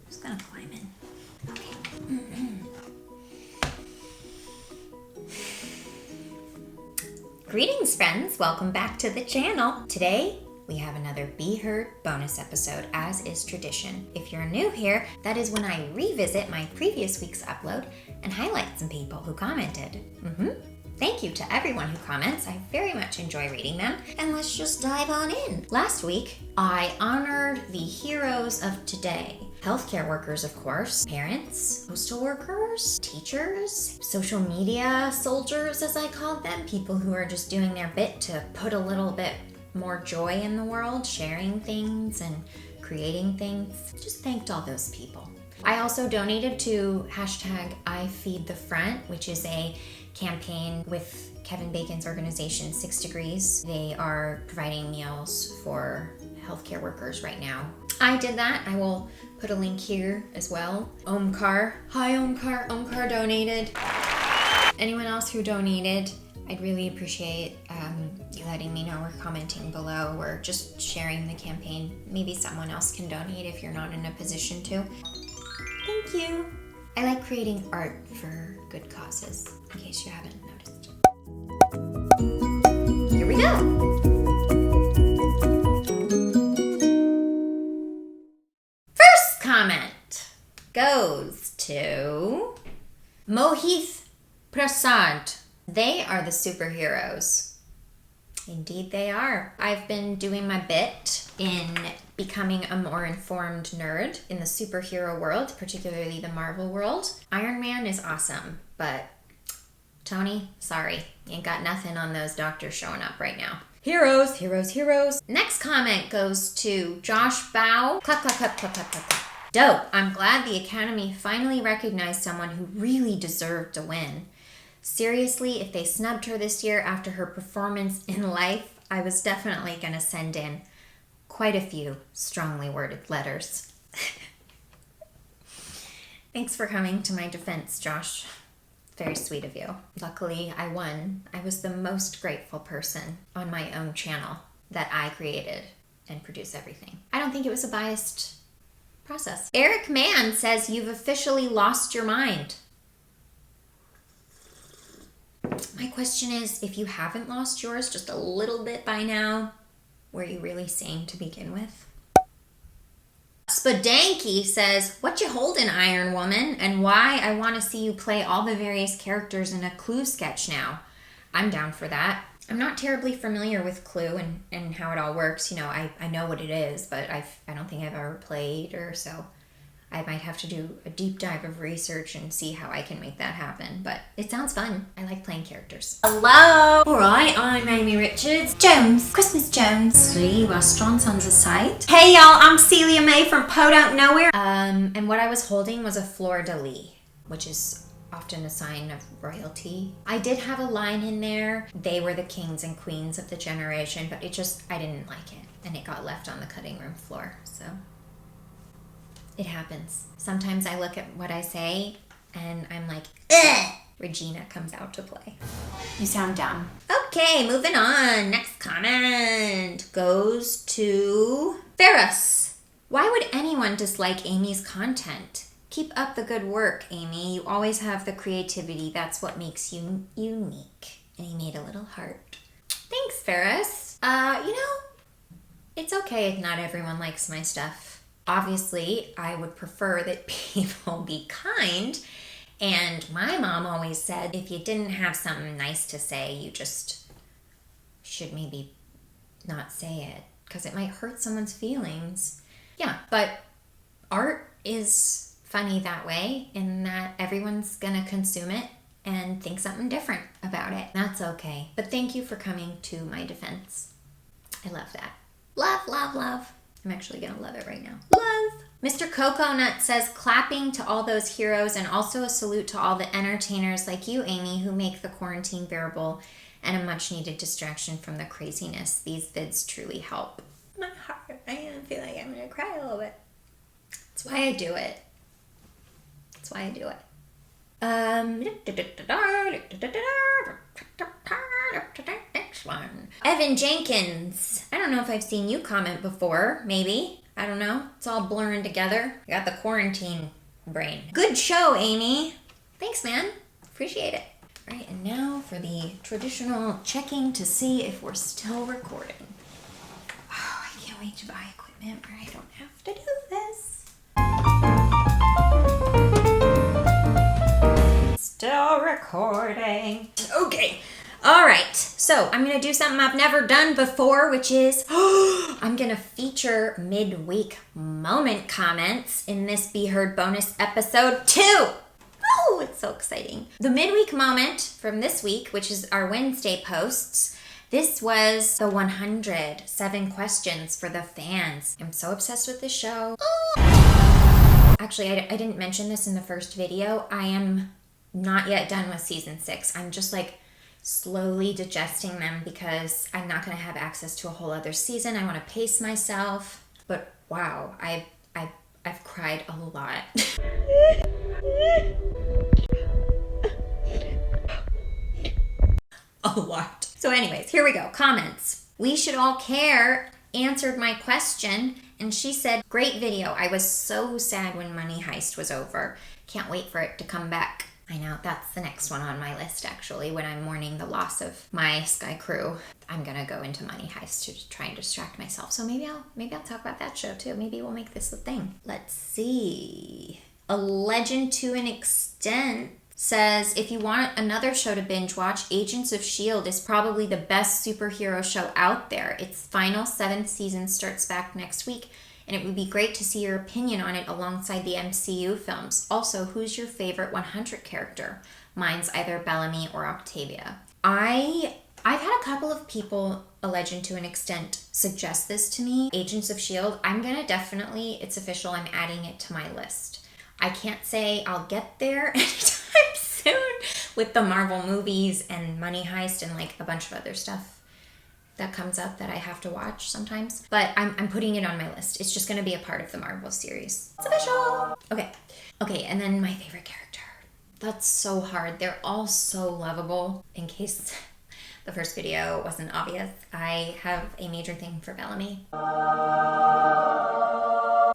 Just gonna climb in. Okay. Greetings, friends. Welcome back to the channel. Today, we have another Be Heard bonus episode, as is tradition. If you're new here, that is when I revisit my previous week's upload and highlight some people who commented. Thank you to everyone who comments. I very much enjoy reading them. And let's just dive on in. Last week, I honored the heroes of today. Healthcare workers, of course, parents, postal workers, teachers, social media soldiers, as I called them, people who are just doing their bit to put a little bit more joy in the world, sharing things and creating things. Just thanked all those people. I also donated to #IFeedtheFront, which is a campaign with Kevin Bacon's organization 6 Degrees. They are providing meals for healthcare workers right now. I did that. I will put a link here as well. Omkar. Hi Omkar. Omkar donated. Anyone else who donated, I'd really appreciate you letting me know or commenting below or just sharing the campaign. Maybe someone else can donate if you're not in a position to. Thank you. I like creating art for good causes, in case you haven't noticed. Here we go. First comment goes to Mohith Prasad. They are the superheroes. Indeed they are. I've been doing my bit in becoming a more informed nerd in the superhero world, particularly the Marvel world. Iron Man is awesome, but Tony, sorry, you ain't got nothing on those doctors showing up right now. Heroes, heroes, heroes. Next comment goes to Josh Bow. Clap, clap, clap, clap, clap, clap, clap. Dope. I'm glad the Academy finally recognized someone who really deserved to win. Seriously, if they snubbed her this year after her performance in Life, I was definitely going to send in quite a few strongly worded letters. Thanks for coming to my defense, Josh. Very sweet of you. Luckily, I won. I was the most grateful person on my own channel that I created and produce everything. I don't think it was a biased process. Eric Mann says you've officially lost your mind. My question is, if you haven't lost yours just a little bit by now, were you really sane to begin with? Spadanky says, what you holding, Iron Woman, and why I want to see you play all the various characters in a Clue sketch now. I'm down for that. I'm not terribly familiar with Clue and how it all works. You know, I know what it is, but I don't think I've ever played, or so I might have to do a deep dive of research and see how I can make that happen. But it sounds fun. I like playing characters. Hello! Alright, I'm Amy Richards. Jones. Christmas Jones. 3 restaurants on the site. Hey y'all, I'm Celia May from Podunk Nowhere. And what I was holding was a fleur-de-lis, which is often a sign of royalty. I did have a line in there. They were the kings and queens of the generation, but I didn't like it. And it got left on the cutting room floor, so. It happens. Sometimes I look at what I say and I'm like, ugh! Regina comes out to play. You sound dumb. Okay, moving on. Next comment goes to Ferris. Why would anyone dislike Amy's content? Keep up the good work, Amy. You always have the creativity. That's what makes you unique. And he made a little heart. Thanks, Ferris. It's okay if not everyone likes my stuff. Obviously, I would prefer that people be kind, and my mom always said if you didn't have something nice to say, you just should maybe not say it, because it might hurt someone's feelings. Yeah, but art is funny that way, in that everyone's gonna consume it and think something different about it. That's okay. But thank you for coming to my defense. I love that. Love, love, love. I'm actually gonna love it right now. Love! Mr. Coconut says, clapping to all those heroes and also a salute to all the entertainers like you, Amy, who make the quarantine bearable and a much needed distraction from the craziness. These vids truly help. My heart, I feel like I'm gonna cry a little bit. That's why I do it. That's why I do it. Next one. Evan Jenkins. I don't know if I've seen you comment before, maybe. I don't know. It's all blurring together. I got the quarantine brain. Good show, Amy. Thanks, man. Appreciate it. All right, and now for the traditional checking to see if we're still recording. Oh, I can't wait to buy equipment where I don't have to do this. Still recording. Okay. All right. So I'm going to do something I've never done before, which is I'm going to feature midweek moment comments in this Be Heard bonus episode 2. Oh, it's so exciting. The midweek moment from this week, which is our Wednesday posts, this was the 107 questions for the fans. I'm so obsessed with this show. Actually, I didn't mention this in the first video. I am not yet done with season 6. I'm just like slowly digesting them because I'm not going to have access to a whole other season. I want to pace myself. But wow, I've cried a lot. A lot. So anyways, here we go. Comments. We Should All Care answered my question, and she said, great video. I was so sad when Money Heist was over. Can't wait for it to come back. I know, that's the next one on my list, actually, when I'm mourning the loss of my Sky Crew. I'm gonna go into Money Heist to try and distract myself. So maybe I'll talk about that show too. Maybe we'll make this a thing. Let's see. A Legend to an Extent says, if you want another show to binge watch, Agents of S.H.I.E.L.D. is probably the best superhero show out there. Its final 7th season starts back next week, and it would be great to see your opinion on it alongside the MCU films. Also, who's your favorite 100 character? Mine's either Bellamy or Octavia. I've had a couple of people, A Legend to an Extent, suggest this to me. Agents of S.H.I.E.L.D., I'm gonna definitely, it's official, I'm adding it to my list. I can't say I'll get there anytime soon with the Marvel movies and Money Heist and like a bunch of other stuff that comes up that I have to watch sometimes. But I'm putting it on my list. It's just going to be a part of the Marvel series. It's official! Okay, and then my favorite character. That's so hard. They're all so lovable. In case the first video wasn't obvious, I have a major thing for Bellamy.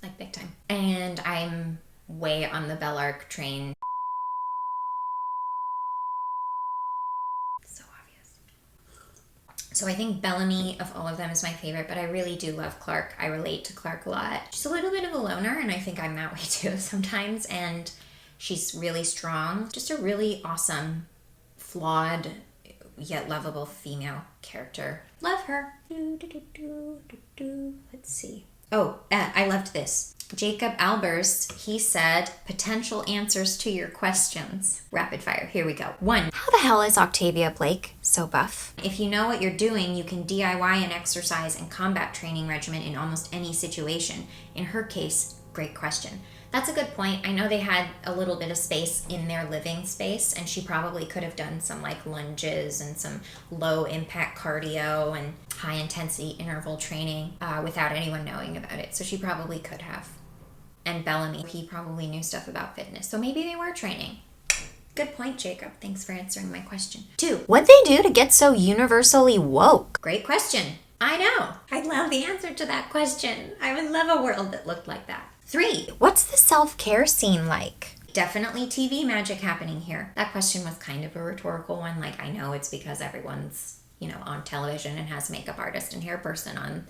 Like big time. And I'm way on the Bellark train. So obvious. So I think Bellamy of all of them is my favorite, but I really do love Clark. I relate to Clark a lot. She's a little bit of a loner, and I think I'm that way too sometimes, and she's really strong. Just a really awesome, flawed, yet lovable female character. Love her. Let's see. Oh, I loved this. Jacob Albers, he said, potential answers to your questions. Rapid fire, here we go. 1. How the hell is Octavia Blake so buff? If you know what you're doing, you can DIY an exercise and combat training regimen in almost any situation. In her case, great question. That's a good point. I know they had a little bit of space in their living space, and she probably could have done some like lunges and some low impact cardio and high intensity interval training without anyone knowing about it. So she probably could have. And Bellamy, he probably knew stuff about fitness. So maybe they were training. Good point, Jacob. Thanks for answering my question. 2. What'd they do to get so universally woke? Great question. I know. I'd love the answer to that question. I would love a world that looked like that. 3. What's the self-care scene like? Definitely TV magic happening here. That question was kind of a rhetorical one. Like, I know it's because everyone's, on television and has makeup artist and hair person on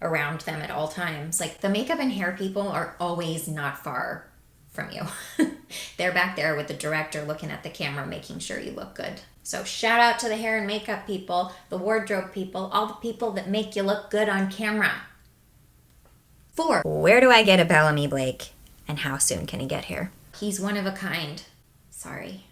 around them at all times. Like, the makeup and hair people are always not far from you. They're back there with the director looking at the camera, making sure you look good. So shout out to the hair and makeup people, the wardrobe people, all the people that make you look good on camera. 4. Where do I get a Bellamy Blake? And how soon can he get here? He's one of a kind. Sorry.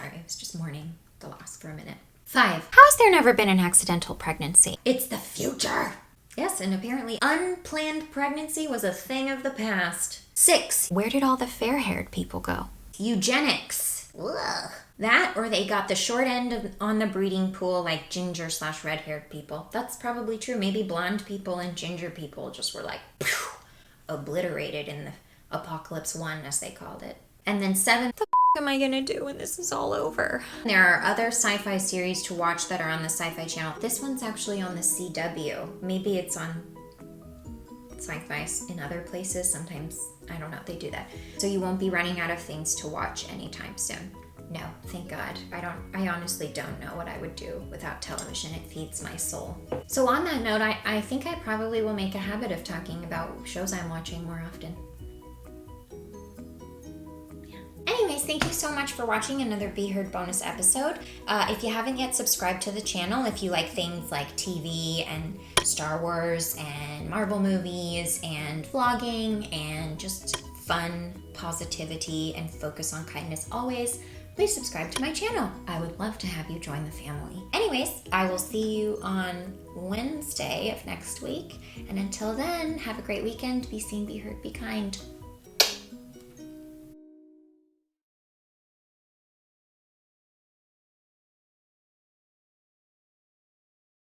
I was just mourning the loss for a minute. 5. How has there never been an accidental pregnancy? It's the future. Yes, and apparently unplanned pregnancy was a thing of the past. 6. Where did all the fair-haired people go? Eugenics. Ugh. That, or they got the short end on the breeding pool like ginger/red-haired people. That's probably true. Maybe blonde people and ginger people just were like, obliterated in the Apocalypse 1, as they called it. And then 7, am I gonna do when this is all over? There are other sci-fi series to watch that are on the Sci-Fi Channel. This one's actually on the CW. Maybe it's on Sci-Fi in other places. Sometimes, I don't know, they do that. So you won't be running out of things to watch anytime soon. No, thank God. I honestly don't know what I would do without television. It feeds my soul. So on that note, I think I probably will make a habit of talking about shows I'm watching more often. Anyways, thank you so much for watching another Be Heard bonus episode. If you haven't yet subscribed to the channel, if you like things like TV and Star Wars and Marvel movies and vlogging and just fun, positivity, and focus on kindness always, please subscribe to my channel. I would love to have you join the family. Anyways, I will see you on Wednesday of next week. And until then, have a great weekend. Be seen, be heard, be kind.